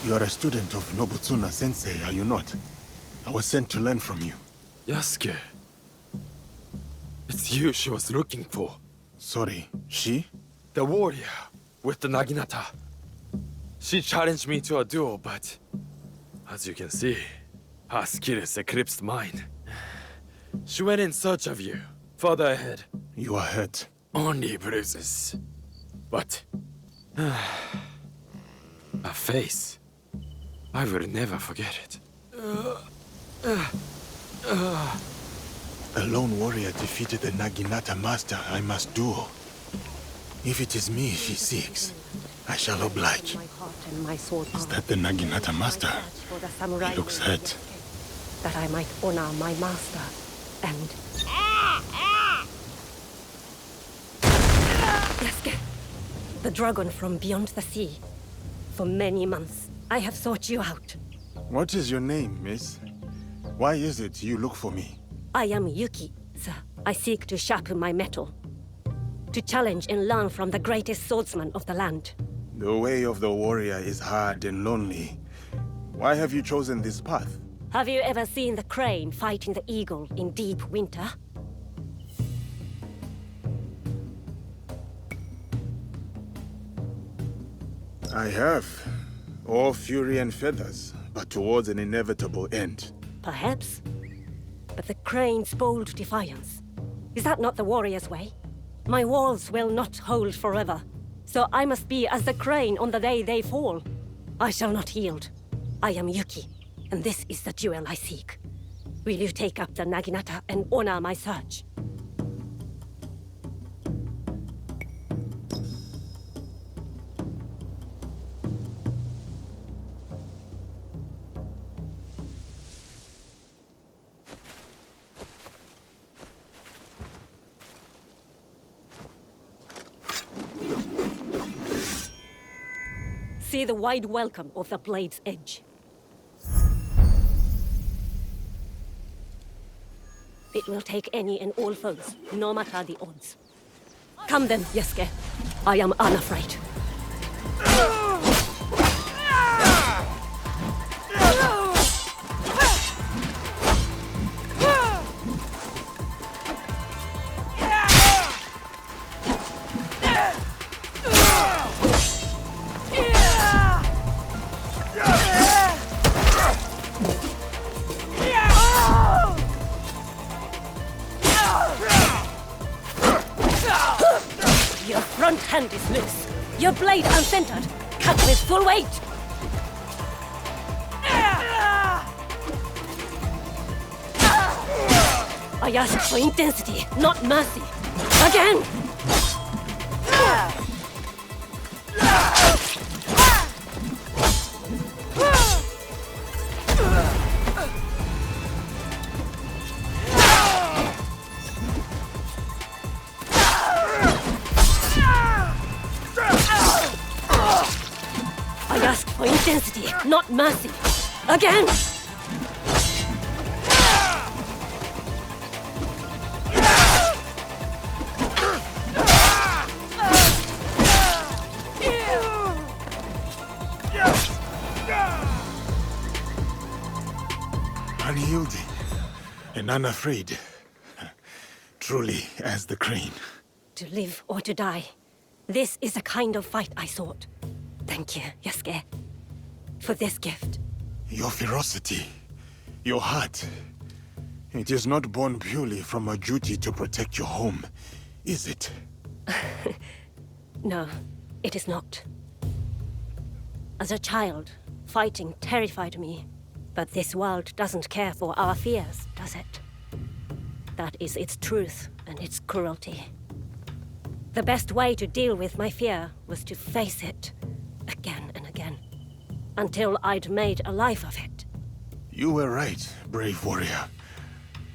You are a student of Nobutsuna sensei, are you not? I was sent to learn from you. Yasuke. It's you she was looking for. Sorry, she? The warrior with the naginata. She challenged me to a duel, but as you can see, her skills eclipsed mine. She went in search of you, further ahead. You are hurt. Only bruises. But her face, I will never forget it. A lone warrior defeated the Naginata master I must duel. If it is me she seeks, I shall oblige. Is that the Naginata master? He looks hurt. That I might honor my master and... Yasuke, the dragon from beyond the sea. For many months, I have sought you out. What is your name, miss? Why is it you look for me? I am Yuki, sir. I seek to sharpen my mettle. To challenge and learn from the greatest swordsman of the land. The way of the warrior is hard and lonely. Why have you chosen this path? Have you ever seen the crane fighting the eagle in deep winter? I have. All fury and feathers, but towards an inevitable end. Perhaps. But the crane's bold defiance. Is that not the warrior's way? My walls will not hold forever. So I must be as the crane on the day they fall. I shall not yield. I am Yuki, and this is the duel I seek. Will you take up the Naginata and honor my search? See the wide welcome of the blade's edge. It will take any and all foes, no matter the odds. Come then, Yasuke. I am unafraid. Your front hand is loose. Your blade uncentered. Cut with full weight. I ask for intensity, not mercy. Again! I ask for intensity, not mercy. Again! Unyielding and unafraid. Truly as the crane. To live or to die. This is the kind of fight I sought. Thank you, Yasuke, for this gift. Your ferocity, your heart. It is not born purely from a duty to protect your home, is it? No, it is not. As a child, fighting terrified me. But this world doesn't care for our fears, does it? That is its truth and its cruelty. The best way to deal with my fear was to face it, again and again, until I'd made a life of it. You were right, brave warrior.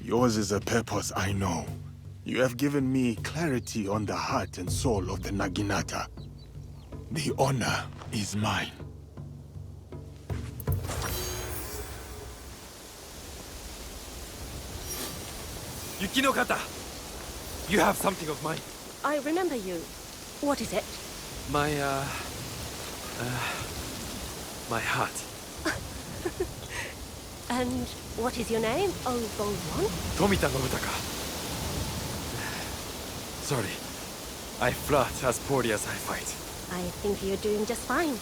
Yours is a purpose I know. You have given me clarity on the heart and soul of the Naginata. The honor is mine. Yuki no kata! You have something of mine. I remember you. What is it? My, my hat. And what is your name? Oh, bold one? Tomita Nobutaka. Sorry. I flirt as poorly as I fight. I think you're doing just fine.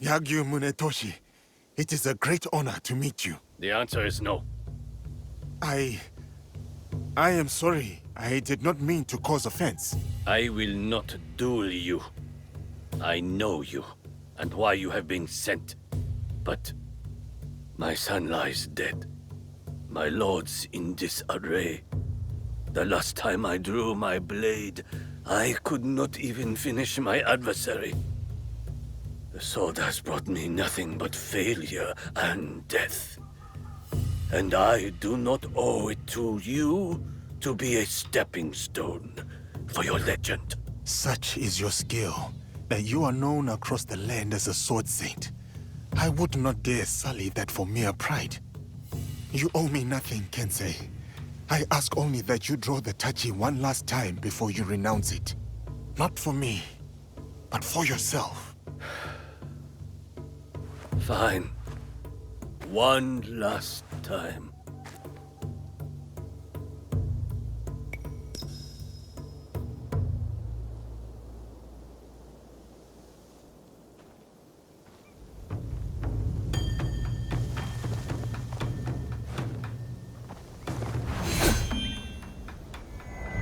Yagyu Munetoshi, it is a great honor to meet you. The answer is no. I am sorry. I did not mean to cause offense. I will not duel you. I know you, and why you have been sent. But my son lies dead. My lord's in disarray. The last time I drew my blade, I could not even finish my adversary. The sword has brought me nothing but failure and death. And I do not owe it to you to be a stepping stone for your legend. Such is your skill, that you are known across the land as a sword saint. I would not dare sully that for mere pride. You owe me nothing, Kensei. I ask only that you draw the tachi one last time before you renounce it. Not for me, but for yourself. Fine. One last time.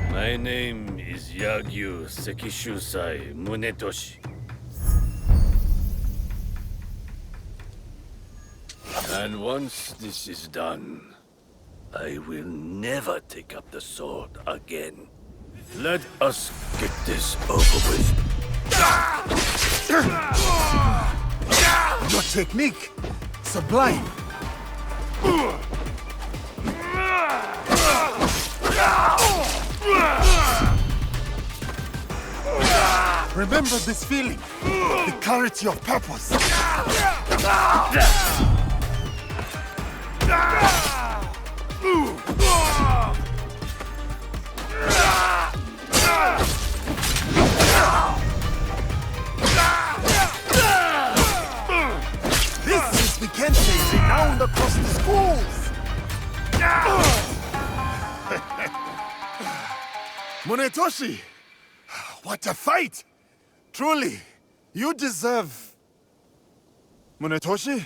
My name is Yagyu Sekishusai Munetoshi. And once this is done, I will never take up the sword again. Let us get this over with. Your technique, sublime. Remember this feeling, the clarity of purpose. This is the Kensei renowned across the schools. Munetoshi, what a fight! Truly, you deserve... Munetoshi?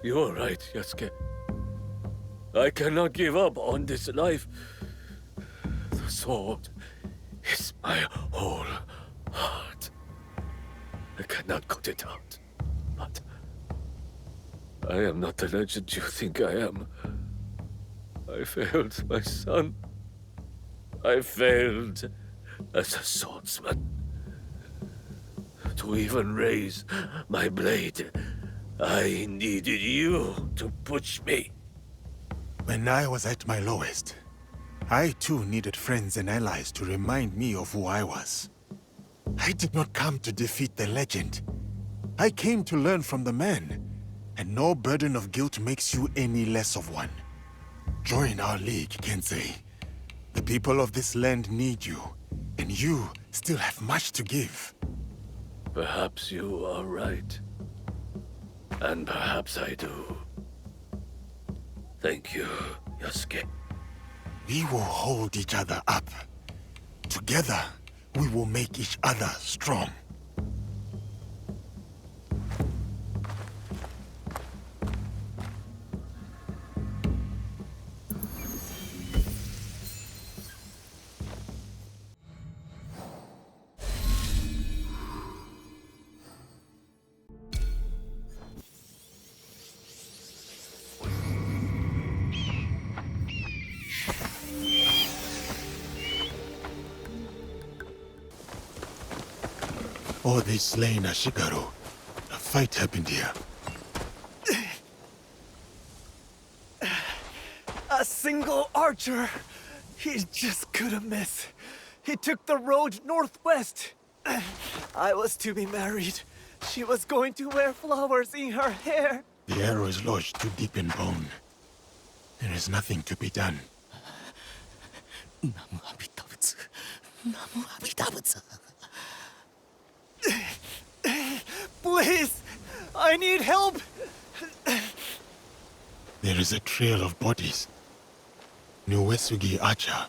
You're right, Yasuke. I cannot give up on this life. The sword is my whole heart. I cannot cut it out. But I am not the legend you think I am. I failed my son. I failed as a swordsman. To even raise my blade, I needed you to push me. When I was at my lowest, I too needed friends and allies to remind me of who I was. I did not come to defeat the legend. I came to learn from the man, and no burden of guilt makes you any less of one. Join our league, Kensei. The people of this land need you, and you still have much to give. Perhaps you are right. And perhaps I do. Thank you, Yasuke. We will hold each other up. Together, we will make each other strong. Oh, they slain Ashigaru. A fight happened here. A single archer. He just couldn't miss. He took the road northwest. I was to be married. She was going to wear flowers in her hair. The arrow is lodged too deep in bone. There is nothing to be done. Please, I need help. There is a trail of bodies. Nuesugi Archer.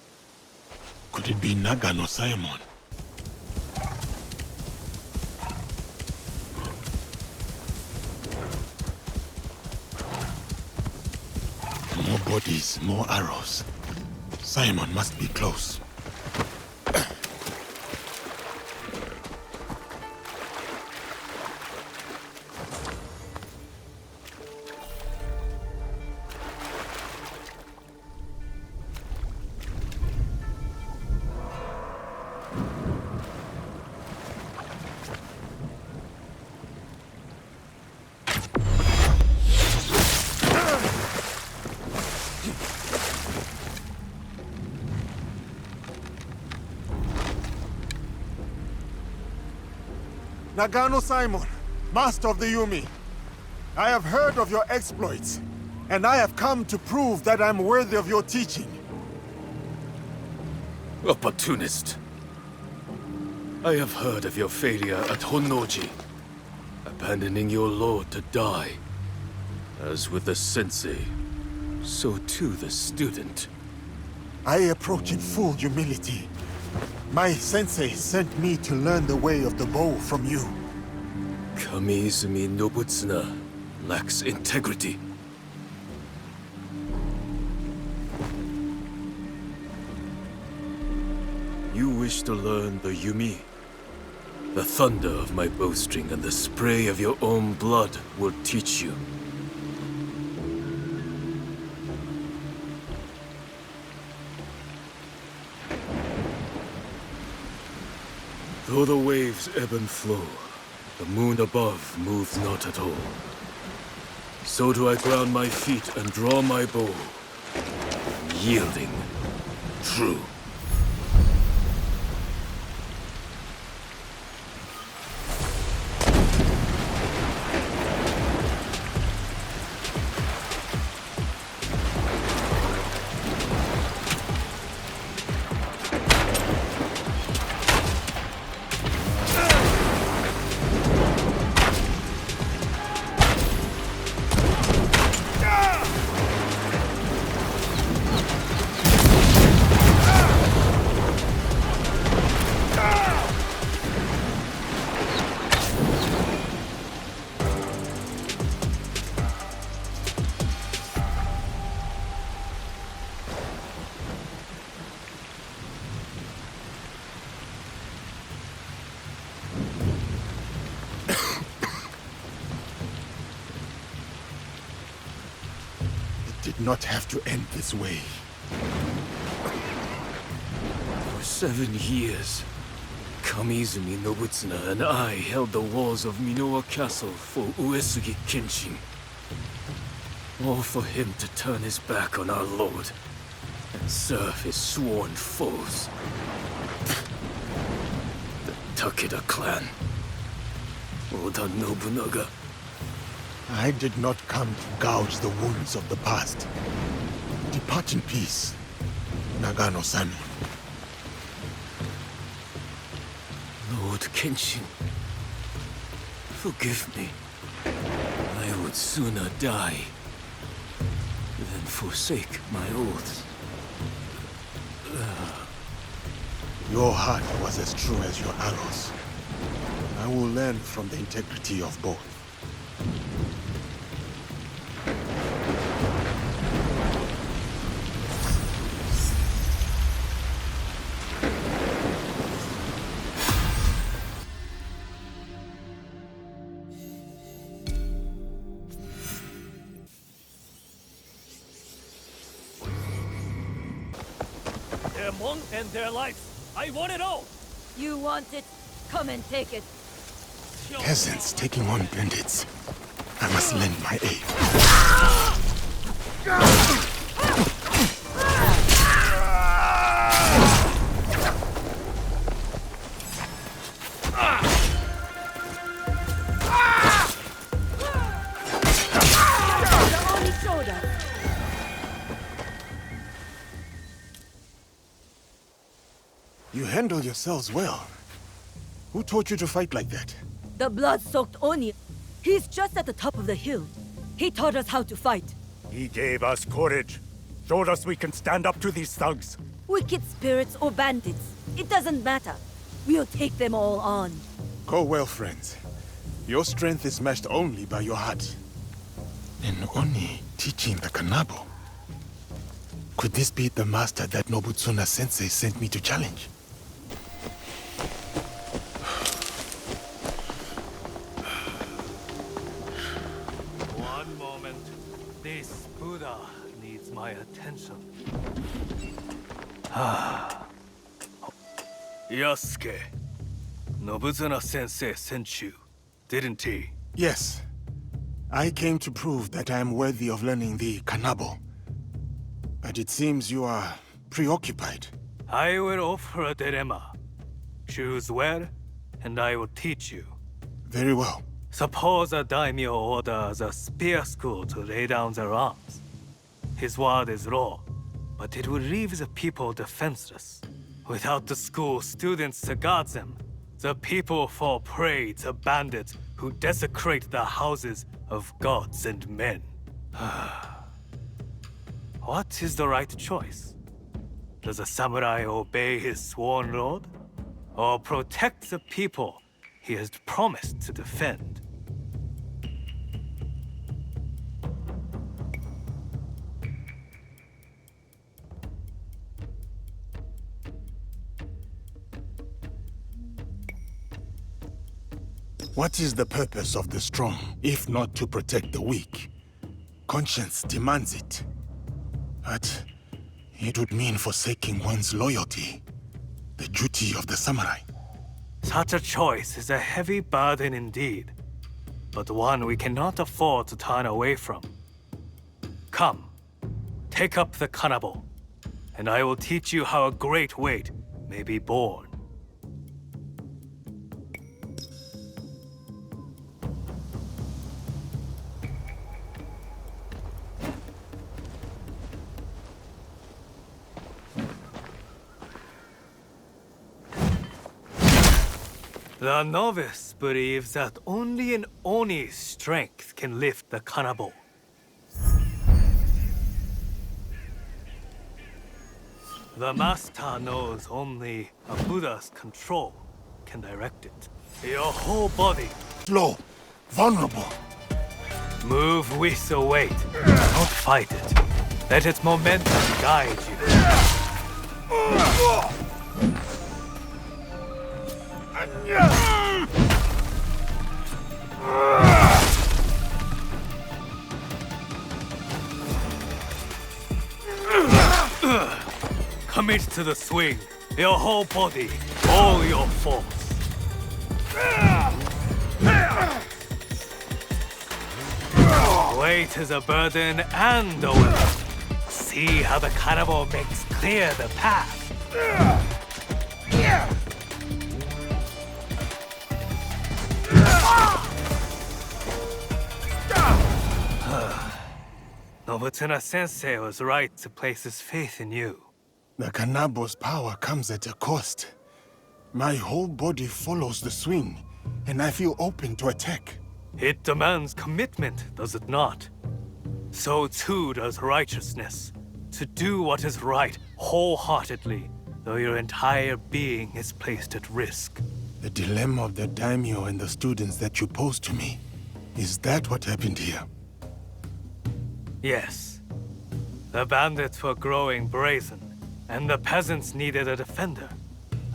Could it be Nagano Simon? More bodies, more arrows. Simon must be close. Nagano Simon, master of the Yumi. I have heard of your exploits, and I have come to prove that I'm worthy of your teaching. Opportunist. I have heard of your failure at Honnoji, abandoning your lord to die. As with the sensei, so too the student. I approach in full humility. My sensei sent me to learn the way of the bow from you. Kamiizumi Nobutsuna lacks integrity. You wish to learn the Yumi? The thunder of my bowstring and the spray of your own blood will teach you. Though the waves ebb and flow, the moon above moves not at all. So do I ground my feet and draw my bow, yielding, true. Did not have to end this way. For 7 years, Kamiizumi Nobutsuna and I held the walls of Minoa Castle for Uesugi Kenshin. All for him to turn his back on our lord and serve his sworn foes. The Takeda clan. Oda Nobunaga. I did not come to gouge the wounds of the past. Depart in peace, Nagano Simon. Lord Kenshin, forgive me. I would sooner die than forsake my oaths. Your heart was as true as your arrows. I will learn from the integrity of both. Their monk and their lives. I want it all! You want it? Come and take it. Peasants taking on bandits. I must lend my aid. You handle yourselves well. Who taught you to fight like that? The blood-soaked Oni. He's just at the top of the hill. He taught us how to fight. He gave us courage. Showed us we can stand up to these thugs. Wicked spirits or bandits. It doesn't matter. We'll take them all on. Go well, friends. Your strength is matched only by your heart. An Oni teaching the Kanabo. Could this be the master that Nobutsuna sensei sent me to challenge? One moment. This Buddha needs my attention. Yasuke. Nobutsuna sensei sent you, didn't he? Yes. I came to prove that I am worthy of learning the Kanabo. But it seems you are preoccupied. I will offer a dilemma. Choose where, and I will teach you. Very well. Suppose a daimyo orders a spear school to lay down their arms. His word is law, but it will leave the people defenseless. Without the school students to guard them, the people fall prey to bandits who desecrate the houses of gods and men. What is the right choice? Does a samurai obey his sworn lord? Or protect the people he has promised to defend? What is the purpose of the strong, if not to protect the weak? Conscience demands it. But it would mean forsaking one's loyalty, the duty of the samurai. Such a choice is a heavy burden indeed, but one we cannot afford to turn away from. Come, take up the kanabo, and I will teach you how a great weight may be borne. The novice believes that only an Oni's strength can lift the kanabo. The master knows only a Buddha's control can direct it. Your whole body. Slow, vulnerable. Move with the weight. Don't fight it. Let its momentum guide you. Commit to the swing. Your whole body, all your force. Weight is a burden and a weapon. See how the cannibal makes clear the path. Nobutsuna sensei was right to place his faith in you. The Kanabo's power comes at a cost. My whole body follows the swing, and I feel open to attack. It demands commitment, does it not? So too does righteousness. To do what is right wholeheartedly, though your entire being is placed at risk. The dilemma of the daimyo and the students that you posed to me. Is that what happened here? Yes. The bandits were growing brazen, and the peasants needed a defender.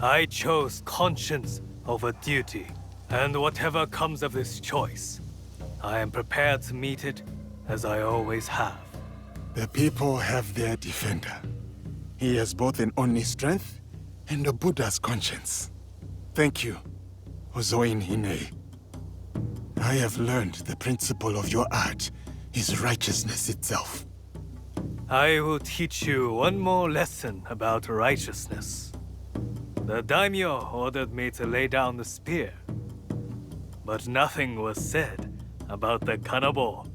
I chose conscience over duty, and whatever comes of this choice, I am prepared to meet it as I always have. The people have their defender. He has both an Oni strength and a Buddha's conscience. Thank you, Ozoin Hine. I have learned the principle of your art is righteousness itself. I will teach you one more lesson about righteousness. The daimyo ordered me to lay down the spear, but nothing was said about the kanabo.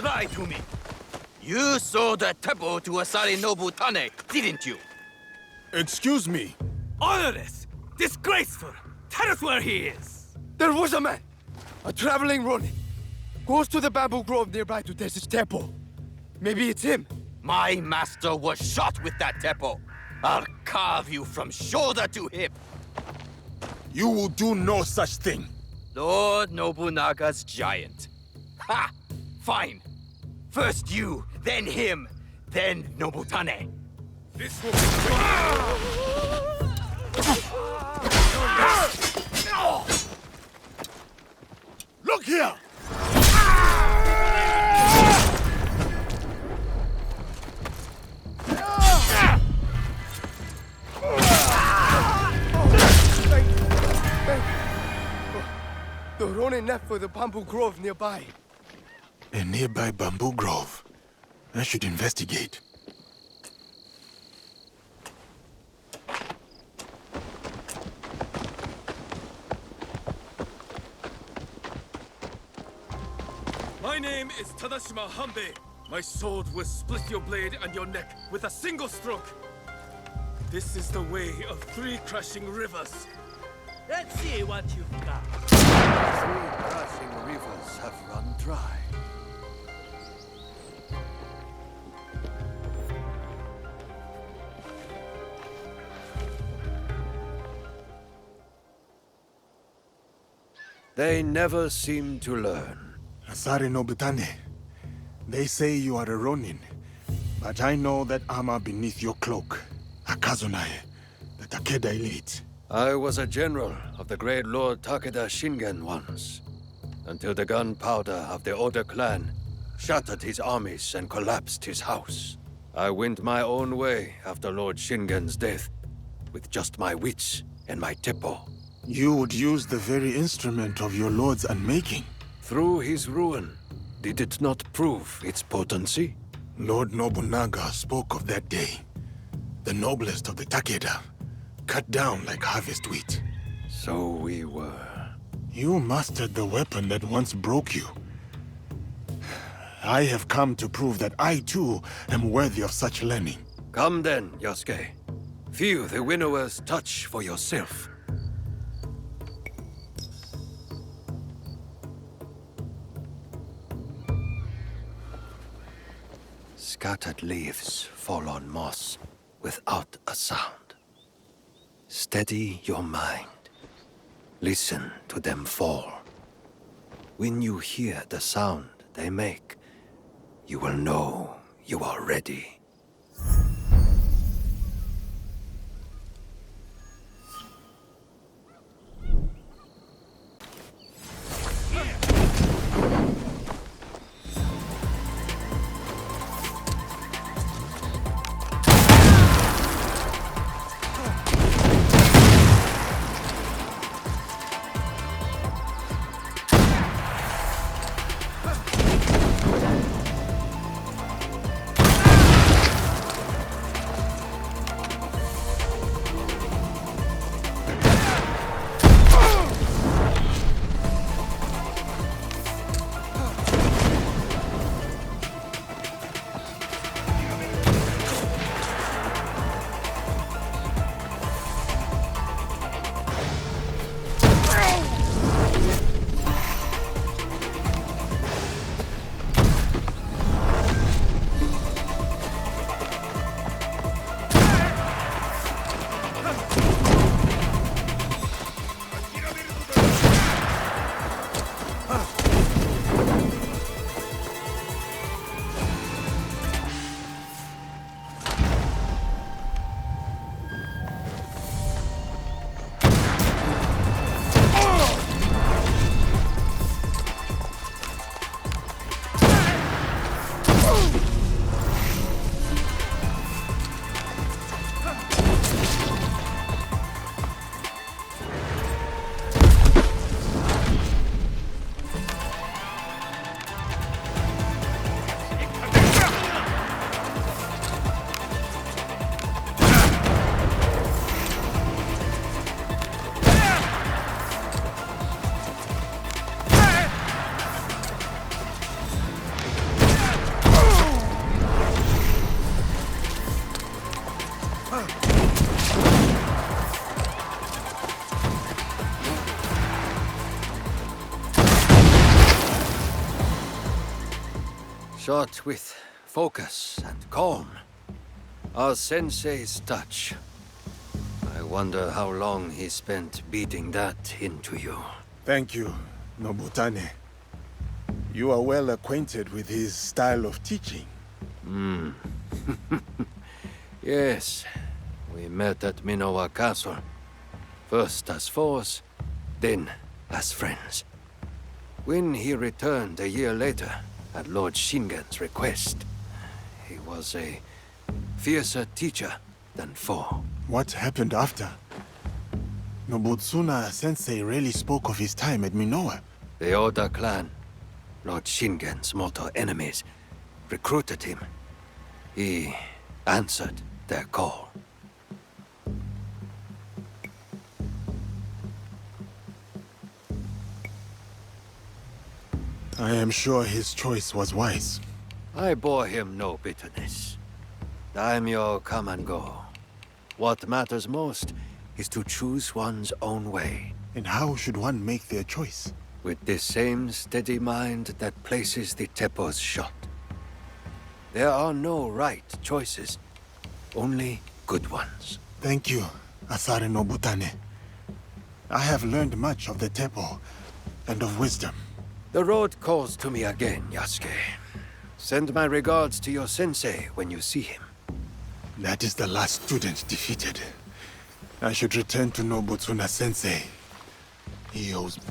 lie to me. You sold a temple to Asari Nobutane, didn't you? Excuse me. Honorless! Disgraceful! Tell us where he is! There was a man, a traveling Ronin. Goes to the bamboo grove nearby to test his temple. Maybe it's him. My master was shot with that temple. I'll carve you from shoulder to hip. You will do no such thing. Lord Nobunaga's giant. Ha! Fine. First you, then him, then Nobutane. This will be Look here! The Ronin left for the bamboo grove nearby. A nearby bamboo grove. I should investigate. My name is Tadashima Hanbei. My sword will split your blade and your neck with a single stroke. This is the way of 3 crashing rivers. Let's see what you've got. 3 crashing rivers have run dry. They never seem to learn. Asari Nobutane, they say you are a Ronin, but I know that armor beneath your cloak. Akazunae, the Takeda elite. I was a general of the great Lord Takeda Shingen once, until the gunpowder of the Oda clan shattered his armies and collapsed his house. I went my own way after Lord Shingen's death, with just my wits and my teppo. You would use the very instrument of your lord's unmaking. Through his ruin, did it not prove its potency? Lord Nobunaga spoke of that day. The noblest of the Takeda, cut down like harvest wheat. So we were. You mastered the weapon that once broke you. I have come to prove that I too am worthy of such learning. Come then, Yasuke. Feel the winnower's touch for yourself. Scattered leaves fall on moss without a sound. Steady your mind. Listen to them fall. When you hear the sound they make, you will know you are ready. Shot with focus and calm. Our sensei's touch. I wonder how long he spent beating that into you. Thank you, Nobutane. You are well acquainted with his style of teaching. Yes, we met at Minowa Castle. First as foes, then as friends. When he returned a year later, at Lord Shingen's request, he was a fiercer teacher than foe. What happened after? Nobutsuna sensei rarely spoke of his time at Minowa. The Oda clan, Lord Shingen's mortal enemies, recruited him. He answered their call. I am sure his choice was wise. I bore him no bitterness. Daimyo come and go. What matters most is to choose one's own way. And how should one make their choice? With the same steady mind that places the Teppo's shot. There are no right choices, only good ones. Thank you, Asare Nobutane. I have learned much of the Teppo and of wisdom. The road calls to me again, Yasuke. Send my regards to your sensei when you see him. That is the last student defeated. I should return to Nobutsuna sensei. He owes me.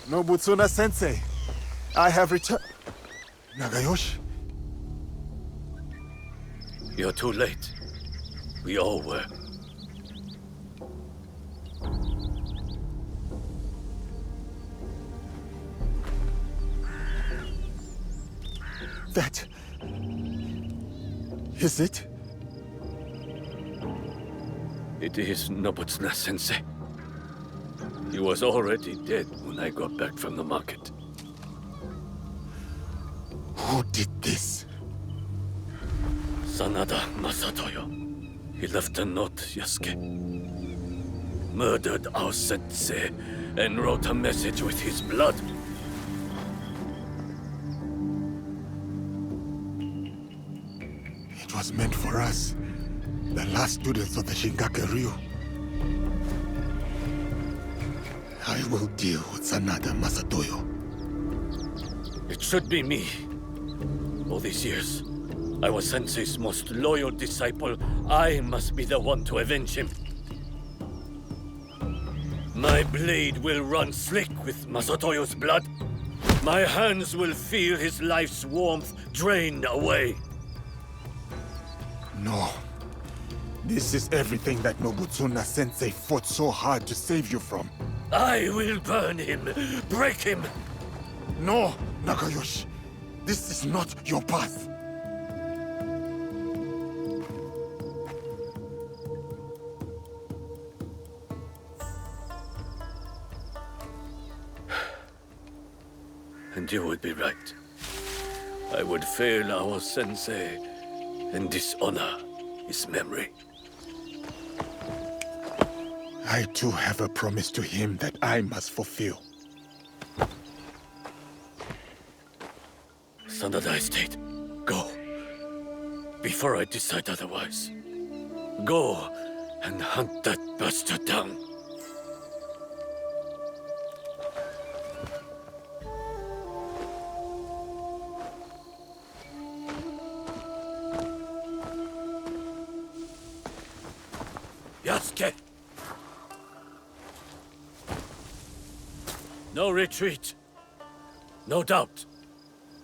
Nobutsuna sensei, I have returned. Nagayoshi? You're too late. We all were. That... is it? It is Nobutsuna sensei. He was already dead when I got back from the market. Who did this? Sanada Masatoyo. He left a note, Yasuke. Murdered our sensei and wrote a message with his blood. It was meant for us, the last students of the Shingake Ryu. I will deal with Sanada Masatoyo. It should be me. All these years, I was Sensei's most loyal disciple. I must be the one to avenge him. My blade will run slick with Masatoyo's blood. My hands will feel his life's warmth drained away. No. This is everything that Nobutsuna sensei fought so hard to save you from. I will burn him, break him. No, Nagayoshi. This is not your path. And you would be right. I would fail our sensei and dishonor his memory. I too have a promise to him that I must fulfill. Sanada Estate, go. Before I decide otherwise. Go and hunt that bastard down. Yasuke! No retreat. No doubt.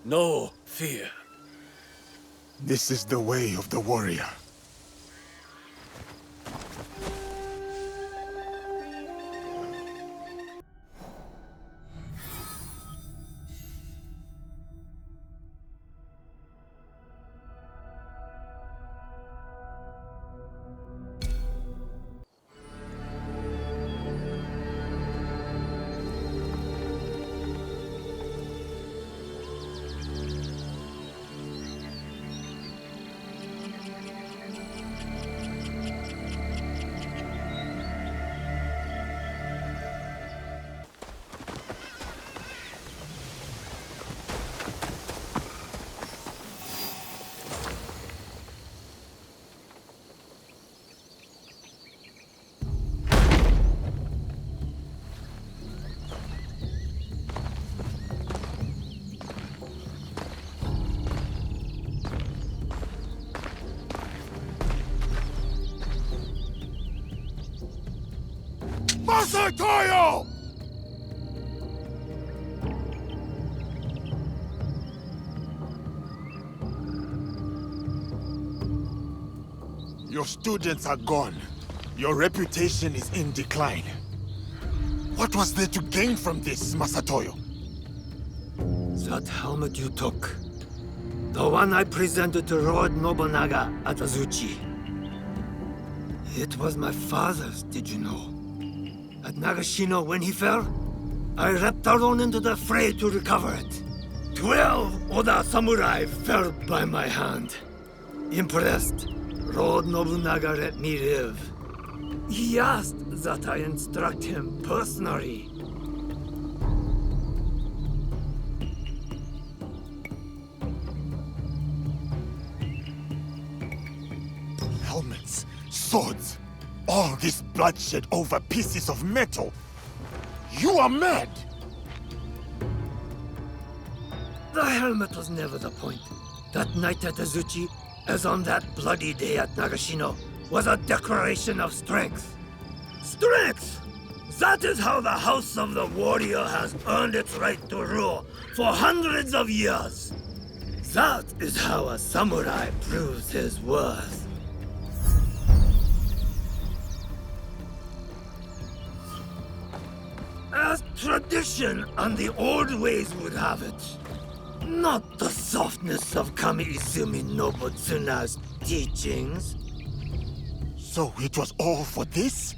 No fear. This is the way of the warrior. Masatoyo! Your students are gone. Your reputation is in decline. What was there to gain from this, Masatoyo? That helmet you took. The one I presented to Lord Nobunaga at Azuchi. It was my father's, did you know? At Nagashino when he fell, I leapt alone into the fray to recover it. 12 Oda samurai fell by my hand. Impressed, Lord Nobunaga let me live. He asked that I instruct him personally. Helmets, swords, all this bloodshed over pieces of metal. You are mad! The helmet was never the point. That night at Azuchi, as on that bloody day at Nagashino, was a declaration of strength. Strength! That is how the House of the Warrior has earned its right to rule for hundreds of years. That is how a samurai proves his worth. As tradition and the old ways would have it. Not the softness of Kami Izumi Nobutsuna's teachings. So it was all for this?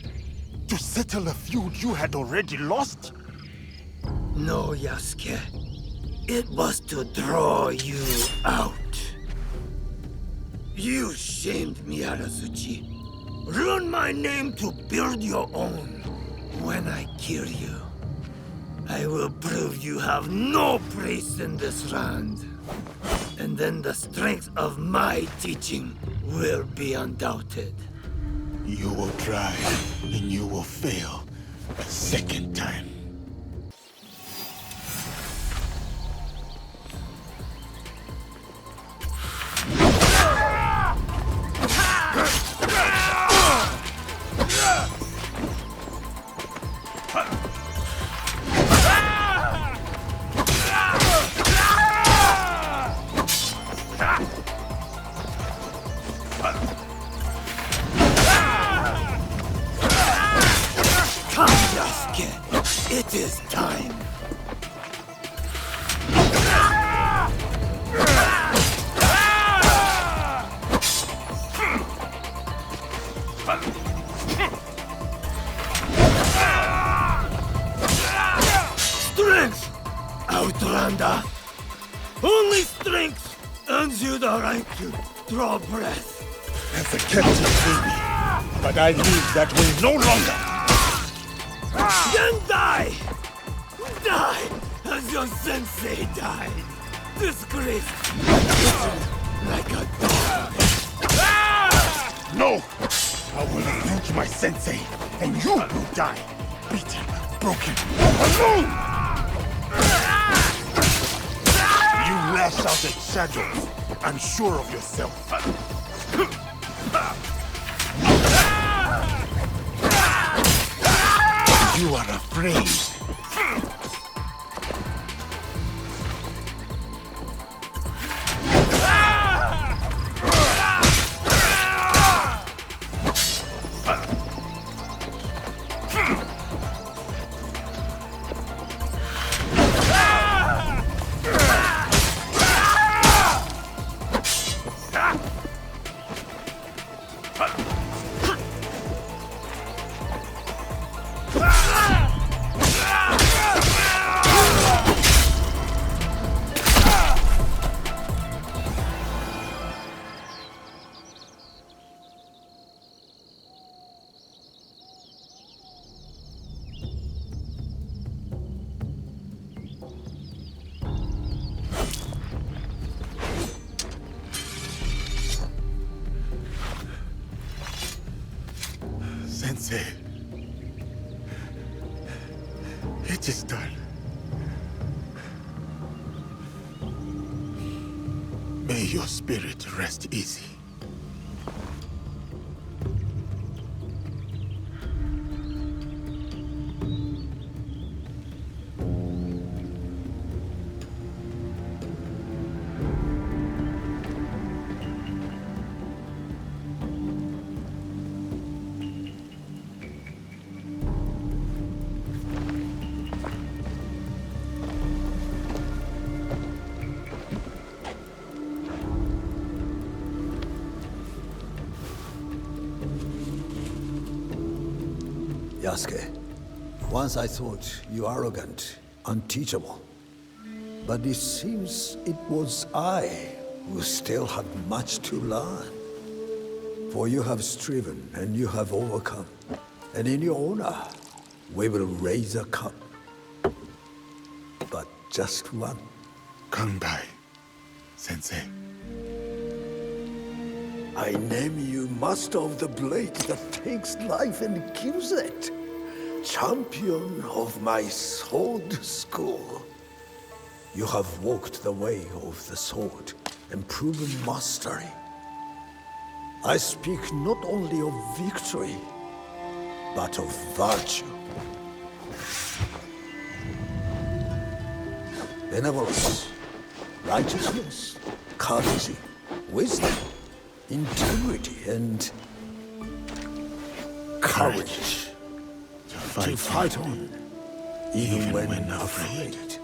To settle a feud you had already lost? No, Yasuke. It was to draw you out. You shamed me at Azuchi. Ruined my name to build your own. When I kill you, I will prove you have no place in this land. And then the strength of my teaching will be undoubted. You will try, and you will fail a second time. Come, Yasuke. It is time. Strength, Outlander. Only strength earns you the right to draw breath. As a captive baby, but I live that way no longer. Then die! Die as your sensei died. Disgraced, like a dog. No! I will avenge my sensei, and you will die. Beaten, broken, alone! You lash out at shadows, unsure of yourself. You are afraid. Sensei, it is done. May your spirit rest easy. Yasuke, once I thought you arrogant, unteachable. But it seems it was I who still had much to learn. For you have striven and you have overcome. And in your honor, we will raise a cup. But just one. Kangdai, Sensei. I name you Master of the Blade that takes life and gives it. Champion of my sword school. You have walked the way of the sword and proven mastery. I speak not only of victory, but of virtue. Benevolence, righteousness, courtesy, wisdom, integrity, and courage. To fight on, even when afraid.